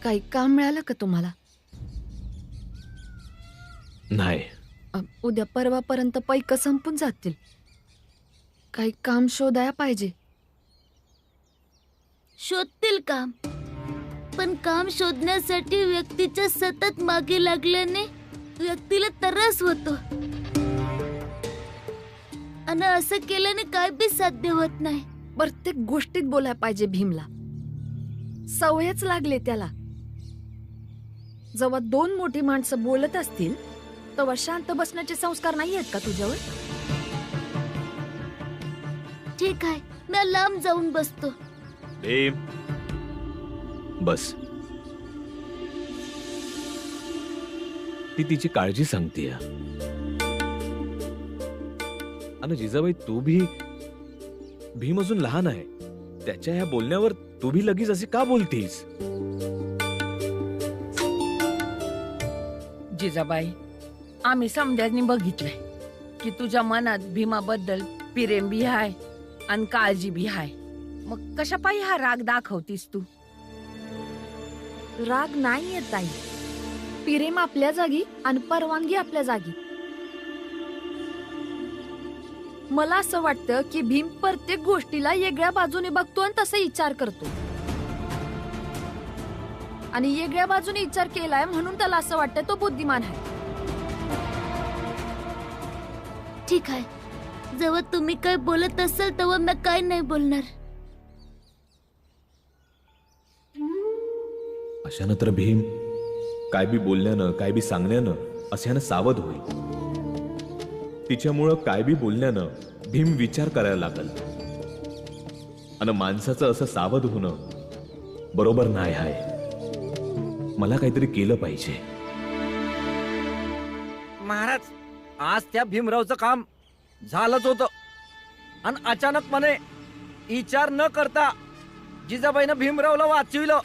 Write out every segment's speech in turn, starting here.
काही काम मिळालं का तुम्हाला? नाही. उद्या परवापर्यंत पैक संपून जातील. काही काम शोधाया पाहिजे. शोधतील काम, पण काम शोधण्यासाठी व्यक्तीच्या सतत मागे लागल्याने व्यक्तीला त्रास होतो आणि असं केल्याने काय बी साध्य होत नाही. प्रत्येक गोष्टीत बोलायला पाहिजे भीमला. सवयच लागले त्याला. जेव्हा दोन मोठी माणसं बोलत असतील तेव्हा शांत बसण्याचे संस्कार नाही आहेत का तुझ्यावर? ठीक आहे, मी लांब जाऊन बसतो. भीम, बस. ती तिची काळजी सांगतीय. आणि जिजाबाई, तू भी भीम अजून लहान आहे. त्याच्या ह्या बोलण्यावर तू भी लगेच असे का बोलतीस? जिजाबाई, आम्ही समजांनी बघितलंय की तुझ्या मनात भीमाबद्दल प्रेम बी हाय आणि काळजी बी हाय. मग कशा पायी हा राग दाखवतीस तू? राग नाही येत ताई. प्रेम आपल्या जागी आणि परवानगी आपल्या जागी. मला असं वाटतं की भीम प्रत्येक गोष्टीला वेगळ्या बाजूने बघतो आणि तसा विचार करतो. आणि वेगळ्या बाजूने विचार केलाय म्हणून त्याला असं वाटतं तो बुद्धिमान आहे. ठीक आहे, जेव्हा तुम्ही काय बोलत असाल तेव्हा मी काय नाही बोलणार. अशानं तर भीम काय बी बोलण्यानं, काय बी सांगण्यानं अशानं सावध होईल. तिच्यामुळं काय बी बोलण्यानं भीम विचार करायला लागल. आणि माणसाचं असं सावध होणं बरोबर नाही आहे. मला काहीतरी केलं पाहिजे. महाराज, आज त्या भीमरावचं काम झालंच होतं आणि अचानकपणे विचार न करता जिजाबाईनं भीमरावला वाचविलं.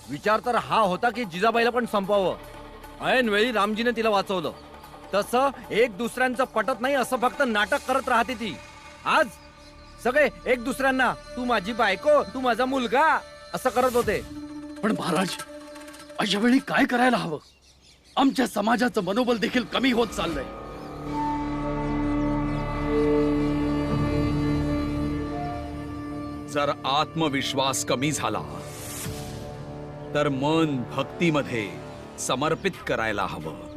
विचार तर हा होता की जिजाबाईला पण संपवावं. ऐन वेळी रामजीने तिला वाचवलं. तसं एक दुसऱ्यांचं पटत नाही असं फक्त नाटक करत राहते ती. आज सगळे एक दुसऱ्यांना तू माझी बायको, तू माझा मुलगा असं करत होते. पण महाराज, अशा वेळी काय करायला हवं? आमच्या समाजाचं मनोबल देखील कमी होत चाललंय. जर आत्मविश्वास कमी झाला तर मन भक्तीमध्ये समर्पित करायला हवं.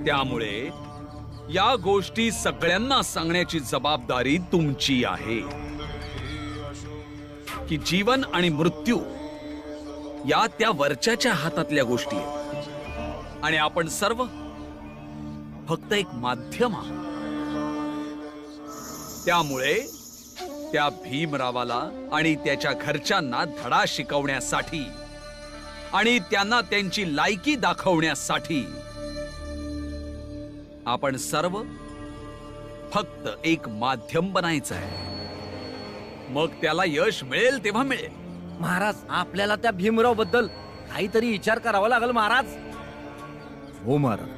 त्यामुळे या गोष्टी सगळ्यांना सांगण्याची जबाबदारी तुमची आहे की जीवन आणि मृत्यू या त्या वरच्याच्या हातातल्या गोष्टी आहेत आणि आपण सर्व फक्त एक माध्यम आहोत. त्यामुळे त्या भीमरावाला आणि त्याच्या घरच्यांना धडा शिकवण्यासाठी आणि त्यांना त्यांची लायकी दाखवण्यासाठी आपण सर्व फक्त एक माध्यम बनायचं आहे. मग त्याला यश मिळेल तेव्हा मिळेल. महाराज, आपल्याला त्या भीमराव बद्दल काहीतरी विचार करावा लागेल महाराज. हो महाराज,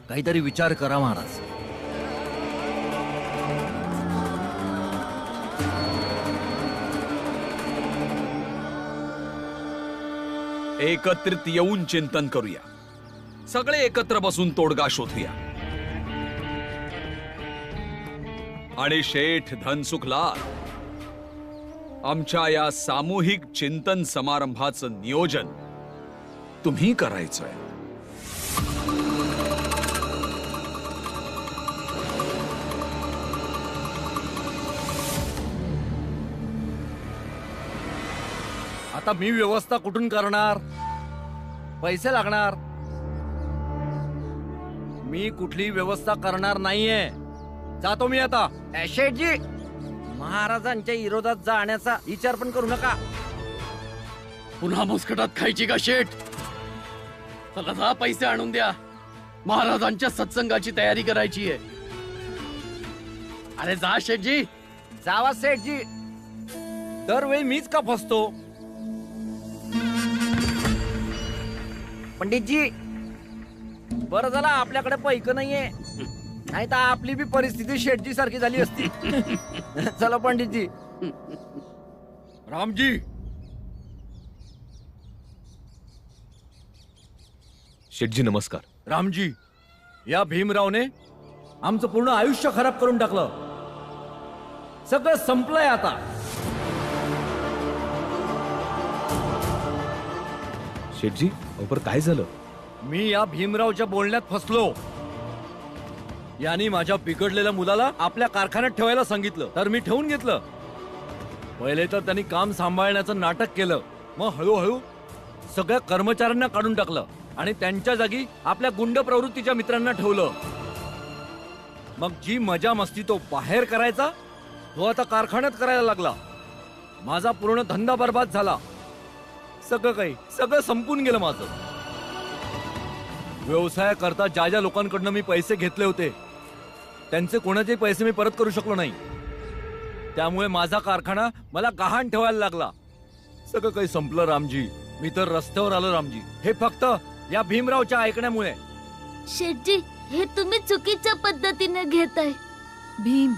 काहीतरी विचार करा महाराज. एकत्रित येऊन चिंतन करूया. सगळे एकत्र बसून तोडगा शोधूया. आणि शेठ धनसुखलाल, आमच्या या सामूहिक चिंतन समारंभाचं नियोजन तुम्ही करायचंय. आता मी व्यवस्था कुठून करणार? पैसे लागणार. मी कुठली व्यवस्था करणार नाहीये. जातो मी आता. शेठजी, महाराजांच्या विरोधात जाण्याचा विचार पण करू नका. पुन्हा मुस्कटात खायची का शेठ? चला जा, पैसे आणून द्या. महाराजांच्या सत्संगाची तयारी करायची आहे. अरे जा शेठजी. जावा सेठजी. दरवेळी मीच का फसतो? पंडितजी, बरं झालं आपल्याकडे पैक नाहीये, नाही तर आपली बी परिस्थिती शेठजी सारखी झाली असती. चला पंडितजी. रामजी, शेठजी नमस्कार. रामजी, या भीमरावने आमचं पूर्ण आयुष्य खराब करून टाकलं. सगळं संपलंय आता. शेठजी पर काय झालं? मी या भीमरावच्या बोलण्यात फसलो. यांनी माझ्या बिघडलेल्या मुलाला आपल्या कारखान्यात ठेवायला सांगितलं, तर मी ठेवून घेतलं. पहिले तर त्यांनी काम सांभाळण्याचं नाटक केलं, मग हळूहळू सगळ्या कर्मचाऱ्यांना काढून टाकलं आणि त्यांच्या जागी आपल्या गुंड प्रवृत्तीच्या मित्रांना ठेवलं. मग जी मजा मस्ती तो बाहेर करायचा, तो आता कारखान्यात करायला लागला. माझा पूर्ण धंदा बर्बाद झाला. सगळं संपून गेलं माझं. व्यवसाय करता ज्या ज्या लोकांकडनं मी पैसे घेतले होते, त्यांचे कोणाचे पैसे मी परत करू शकलो नाही. त्यामुळे माझा कारखाना मला गहाण ठेवायला लागला. सगळं काही संपलं रामजी. मी तर रस्त्यावर आलो रामजी. हे फक्त या भीमरावच्या ऐकण्यामुळे. शेठजी, हे तुम्ही चुकीच्या पद्धतीने घेताय. भीम,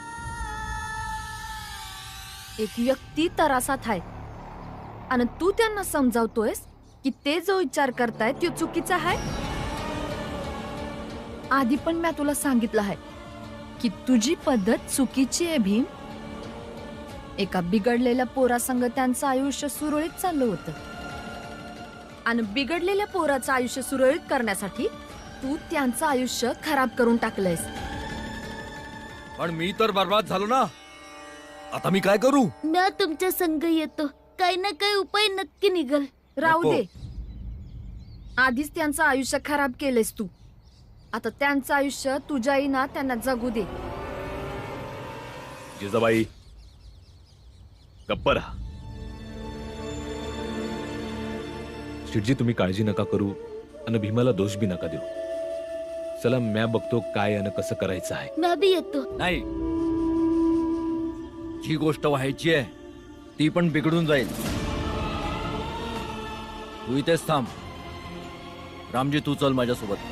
एक व्यक्ती तरासात आहे आणि तू त्यांना समजावतोयस की ते जो विचार करताय तो चुकीचा आहे. आधी पण मी तुला सांगितलं आहे की तुझी पद्धत चुकीची आहे भीम. एका बिघडलेल्या पोरासंग त्यांचं आयुष्य सुरळीत चाललं होतं आणि बिघडलेल्या पोराचं आयुष्य सुरळीत करण्यासाठी तू त्यांचं आयुष्य खराब करून टाकलंयस. पण मी तर बर्बाद झालो ना. आता मी काय करू? मी तुमच्या संग येतो. काही ना काही उपाय नक्की निघल. राहू नको. दे. आधीच त्यांचं आयुष्य खराब केलंयस तू. आता त्यांचं आयुष्य तुझ्या ना त्यांना जगू दे. जिजाबाई गप्प राहा. शेठजी तुम्ही काळजी नका करू आणि भीमाला दोष बी नका देऊ. चला म्या बघतो काय आणि कसं करायचं आहे. मी बी येतो. नाही, जी गोष्ट व्हायची आहे ती पण बिघडून जाईल. तू इथेच थांब. रामजी, तू चल माझ्यासोबत.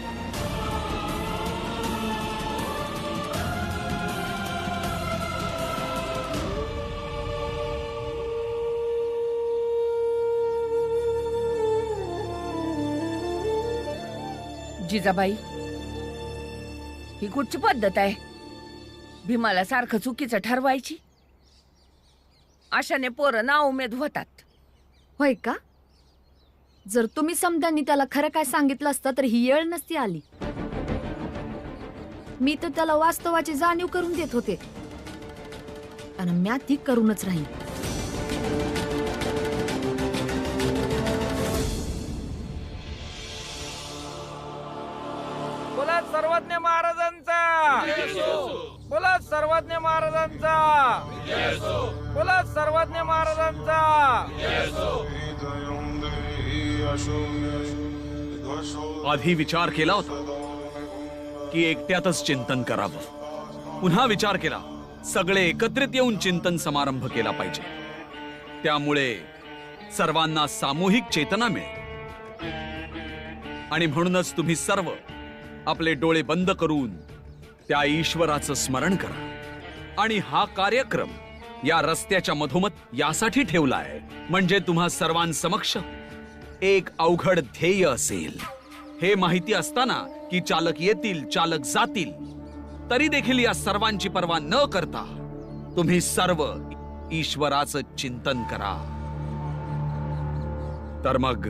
जिजाबाई, ही कुठची पद्धत आहे? भीमाला सारखं चुकीचं ठरवायची. अशाने पोरं ना उमेद होतात. होय का? जर तुम्ही समजांनी त्याला खरं काय सांगितलं असतं तर ही येळ नसती आली. मी तर त्याला वास्तवाची जाणीव करून देत होते आणि म्या ती करूनच राहील. बोला सर्वज्ञ महाराजांचा. बोला सर्वज्ञ महाराजांचा. बोला सर्वज्ञ महाराजांचा. आधी विचार केला होता की एकट्यातच चिंतन करावं. पुन्हा विचार केला सगळे एकत्रित येऊन चिंतन समारंभ केला पाहिजे. त्यामुळे सर्वांना सामूहिक चेतना मिळेल. आणि म्हणूनच तुम्ही सर्व आपले डोळे बंद करून त्या ईश्वराचं स्मरण करा. आणि हा कार्यक्रम या रस्त्याच्या मधोमध यासाठी ठेवला आहे म्हणजे तुम्हा सर्वांसमक्ष एक अवघड ध्येय असेल. हे माहिती असताना की चालक येतील, चालक जातील, तरी देखील या सर्वांची पर्वा न करता तुम्ही सर्व ईश्वराचं चिंतन करा. तर मग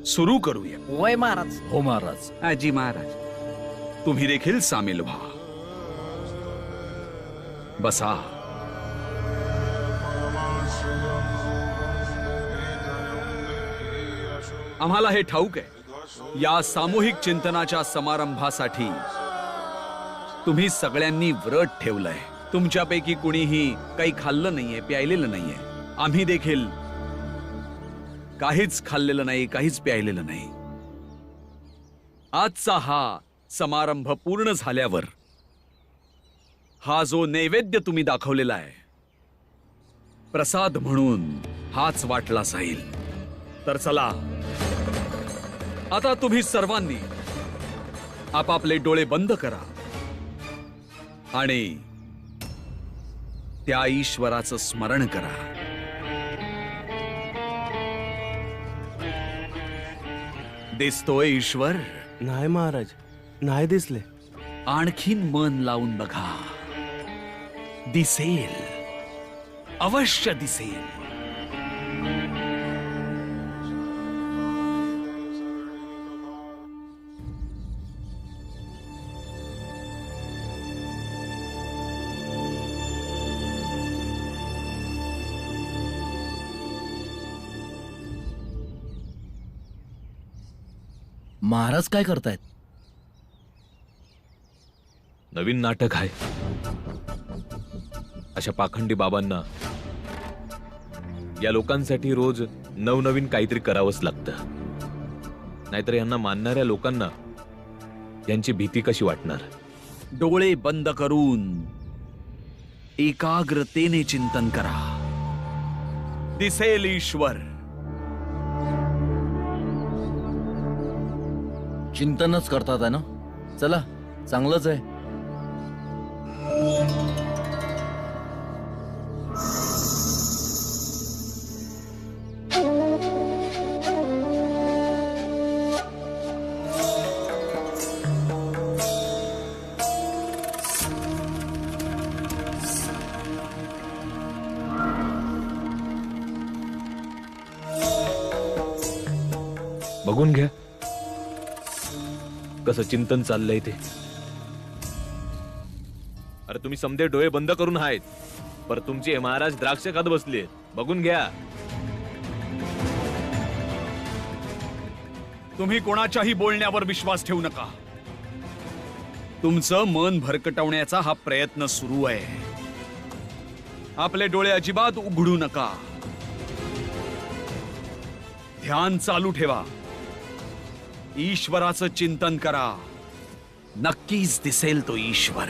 सुरू करूया. वय महाराज. हो महाराज. आजी महाराज, तुम्ही देखील सामील व्हा. बसा. आम्हाला हे ठाऊक आहे या सामूहिक चिंतनाच्या समारंभासाठी तुम्ही सगळ्यांनी व्रत ठेवलंय. तुमच्यापैकी कुणीही काही खाल्लं नाहीये, प्यायलेलं नाहीये. आम्ही देखील काहीच खाल्लेलं नाही, काहीच प्यायलेलं नाही. आजचा हा समारंभ पूर्ण झाल्यावर हा जो नैवेद्य तुम्ही दाखवलेला आहे प्रसाद म्हणून हाच वाटला जाईल. तर चला आता तुम्ही सर्वांनी आपापले डोळे बंद करा आणि त्या ईश्वराचं स्मरण करा. दिसतोय ईश्वर? नाही महाराज, नाही दिसले. आणखीन मन लावून बघा, दिसेल, अवश्य दिसेल. महाराज काय करतायत? नवीन नाटक आहे. अशा पाखंडी बाबांना या लोकांसाठी रोज नवनवीन काहीतरी करावंच लागतं. नाहीतर यांना मानणाऱ्या लोकांना यांची भीती कशी वाटणार? डोळे बंद करून एकाग्रतेने चिंतन करा. दिसेल ईश्वर. चिंतनच करतात आहे ना? चला, चांगलंच आहे. बघून घ्या कसं चिंतन चाललंय ते. अरे तुम्ही समदे डोळे बंद करून आहेत, पर तुमचे महाराज द्राक्ष खात बसले. बघून घ्या. तुम्ही कोणाच्याही बोलण्यावर विश्वास ठेवू नका. तुमचं मन भरकटवण्याचा हा प्रयत्न सुरू आहे. आपले डोळे अजिबात उघडू नका. ध्यान चालू ठेवा. ईश्वराचं चिंतन करा. नक्कीच दिसेल तो ईश्वर.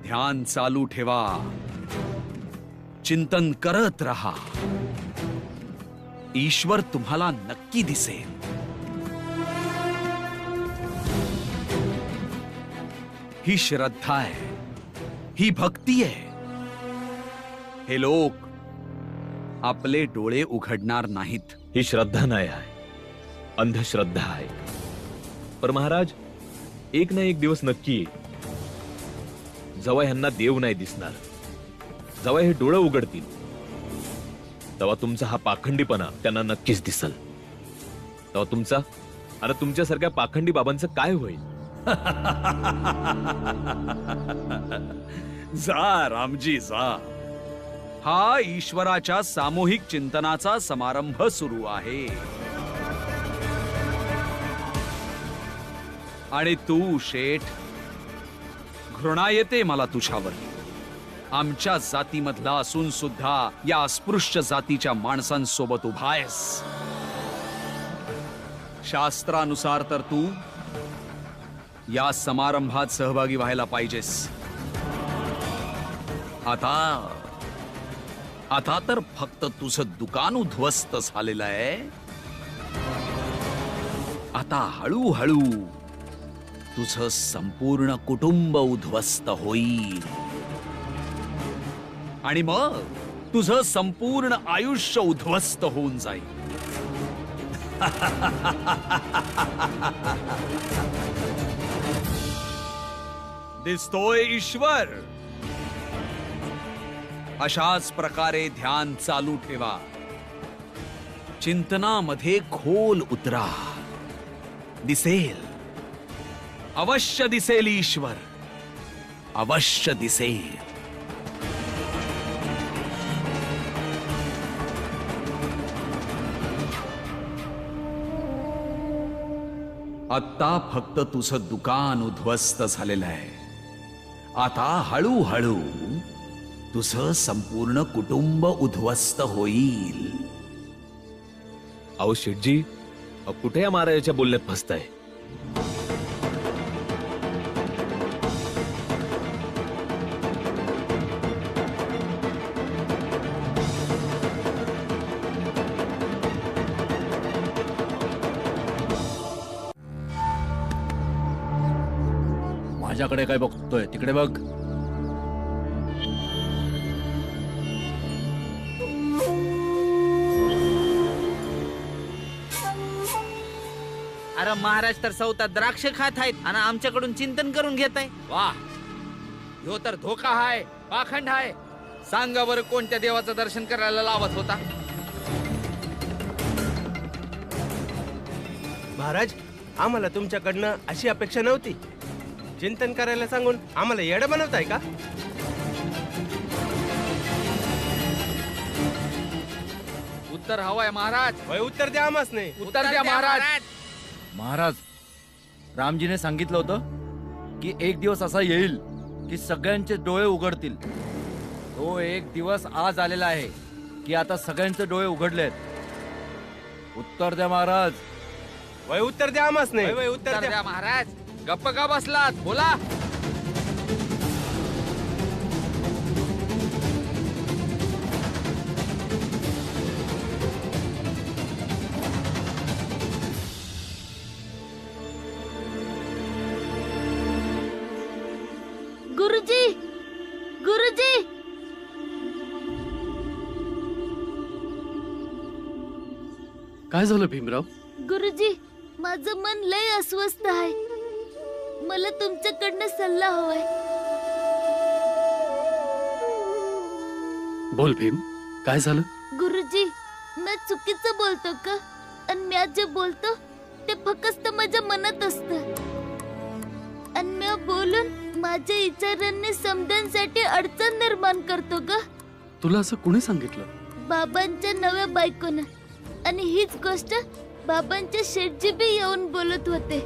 ध्यान चालू ठेवा. चिंतन करत रहा. ईश्वर तुम्हाला नक्की दिसेल. ही श्रद्धा आहे, ही भक्ती आहे. हे लोक आपले डोळे उघडणार नाहीत. ही श्रद्धा नाही आहे, अंधश्रद्धा आहे. पर महाराज, एक ना एक दिवस नक्की येईल जेव्हा ह्यांना देव नाही दिसणार, जेव्हा हे डोळे उघडतील, तेव्हा तुमचा हा पाखंडीपणा त्यांना नक्कीच दिसल. तेव्हा तुमचा आणि तुमच्यासारख्या पाखंडी बाबांचं काय होईल? जा रामजी जा. हा ईश्वराच्या सामूहिक चिंतनाचा समारंभ सुरू आहे. आणि तू शेठ, घृणा येते मला तुझ्यावर. आमच्या जातीमधला असून सुद्धा या अस्पृश्य जातीच्या माणसांसोबत उभा आहेस. शास्त्रानुसार तर तू या समारंभात सहभागी व्हायला पाहिजेस. आता तर फक्त तुझं दुकान उद्ध्वस्त झालेलं आहे. आता हळूहळू तुझं संपूर्ण कुटुंब उद्ध्वस्त होईल. आणि मग तुझं संपूर्ण आयुष्य उद्ध्वस्त होऊन जाईल. दिसतोय ईश्वर? अशाच प्रकारे ध्यान चालू ठेवा. चिंतनामध्ये खोल उतरा. दिसेल, अवश्य दिसेल ईश्वर. अवश्य दिसेल. आत्ता फक्त तुझं दुकान उद्ध्वस्त झालेलं आहे. आता हळूहळू तुझं संपूर्ण कुटुंब उद्ध्वस्त होईल. अहो शेठजी, कुठे या महाराजाच्या बोलण्यात फसताय? माझ्याकडे काय बघतोय, तिकडे बघ. अरे महाराज तर सौता द्राक्ष खात आहेत आणि आमच्याकडून चिंतन करून घेत आहे. वा, ह्यो तर धोका हाय, पाखंड हाय. सांगा बरं कोणत्या देवाचं दर्शन करायला लावत होता? महाराज, आम्हाला तुमच्याकडनं अशी अपेक्षा नव्हती. चिंतन करायला सांगून आम्हाला येडं बनवताय का? उत्तर हवाय महाराज, वय उत्तर द्या आम्हाच नाही. उत्तर द्या महाराज. महाराज, रामजीने सांगितलं होतं की एक दिवस असा येईल की सगळ्यांचे डोळे उघडतील. तो एक दिवस आज आलेला आहे की आता सगळ्यांचे डोळे उघडलेत. उत्तर द्या महाराज. वय उत्तर द्या आम्हाच नाही. वय उत्तर उत्तर द्या. द्या महाराज. गप्प का बसलात, बोला. गुरुजी, गुरुजी, काय झालं भीमराव? गुरुजी, माझं मन लय अस्वस्थ आहे. मला तुमच्याकडनं सल्ला हवाय. बोल भीम, काय झालं? गुरुजी, मी चुकीचं बोलतो का? आणि मी जे बोलतो ते फक्त माझ्या मनात असतं. आणि मी बोलून माझ्या विचारांनी समजण्यासाठी अडचण निर्माण करतो का? तुला असं कुणी सांगितलं? बाबांच्या नव्या बायकोनं. आणि हीच गोष्ट बाबांच्या शेठजी बी येऊन बोलत होते.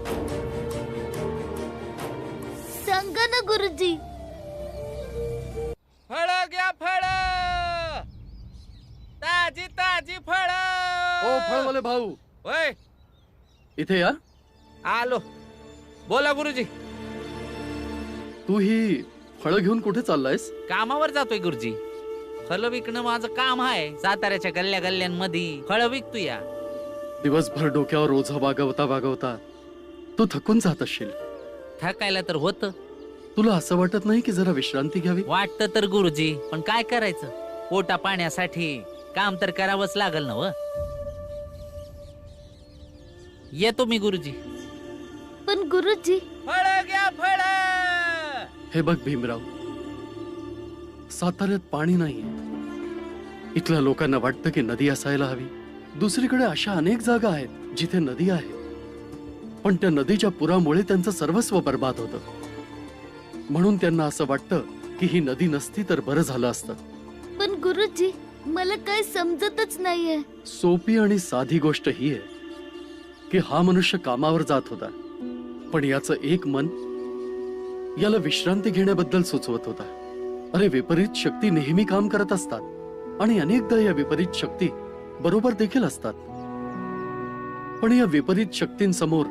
सांगा ना गुरुजी. फळ घ्या, फळ, ताजी ताजी फळ. ओ फळवाले भाऊ, होय, इथे या. आलो. बोला गुरुजी. तू ही फळं घेऊन कुठे चाललायस? कामावर जातोय गुरुजी. फळ विकणं माझं काम आहे. साताऱ्याच्या गल्ल्या गल्ल्यांमध्ये फळ विकतो या. दिवसभर डोक्यावर ओझं वागवता तू थकून जात असशील. थकायला तर होत. तुला असं वाटत नाही की जरा विश्रांती घ्यावी? वाटतं तर गुरुजी, पण काय करायचं? पोटा पाण्यासाठी काम तर करावंच लागल ना. येतो मी गुरुजी. पण गुरुजी, फळ घ्या, फळ. हे बघ भीमराव, साताऱ्यात पाणी नाहीये. इथल्या लोकांना वाटतं की नदी असायला हवी. दुसरीकडे अशा अनेक जागा आहेत जिथे नदी आहे, पण त्या नदीच्या पुरामुळे त्यांचं सर्वस्व बर्बाद होतं. म्हणून त्यांना असं वाटतं की ही नदी नसती तर बरं झालं असतं. पण गुरुजी, मला काय समजतच नाहीये. सोपी आणि साधी गोष्ट ही आहे की हा मनुष्य कामावर जात होता, पण याचं एक मन याला विश्रांती घेण्याबद्दल सुचवत होता. अरे, विपरीत शक्ती नेहमी काम करत असतात आणि अनेकदा या विपरीत शक्ती बरोबर देखील असतात. पण या विपरीत शक्तींसमोर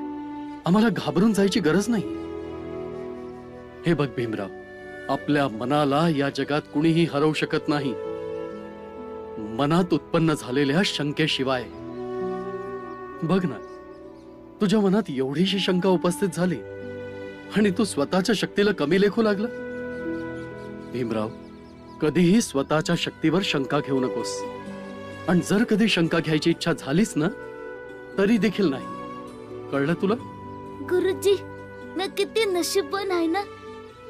आम्हाला घाबरून जायची गरज नाही. हे बघ भीमराव, आपल्या मनाला या जगात कुणीही हरवू शकत नाही, मनात उत्पन्न झालेल्या शंकेशिवाय. बघ ना, तुझ्या मनात एवढीशी शंका उपस्थित झाली आणि तू स्वतःच्या शक्तीला कमी लेखू लागला. भीमराव, कधीही स्वतःच्या शक्तीवर शंका घेऊ नकोस. आणि जर कधी शंका घ्यायची इच्छा झालीच ना, तरी देखील नाही. कळलं तुला? गुरुजी, मी किती नशीबवान आहे ना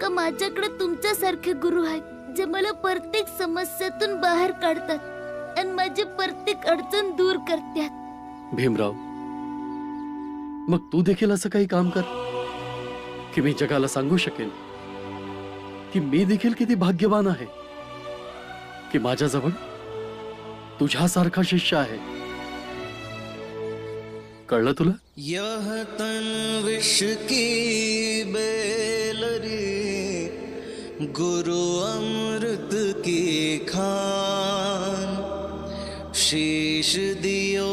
का माझ्याकडे तुमच्यासारखे गुरु आहेत जे मला प्रत्येक समस्येतून बाहेर काढतात आणि माझी प्रत्येक अडचण दूर करतात. भीमराव, मग तू देखील असं काही काम कर की मी जगाला सांगू शकेन की मी देखील किती भाग्यवान आहे की माझ्याजवळ तुझ्यासारखा शिष्य आहे. कळलं तुला? यह तन विष की बेलरी, गुरु अमृत की खान, शीश दियो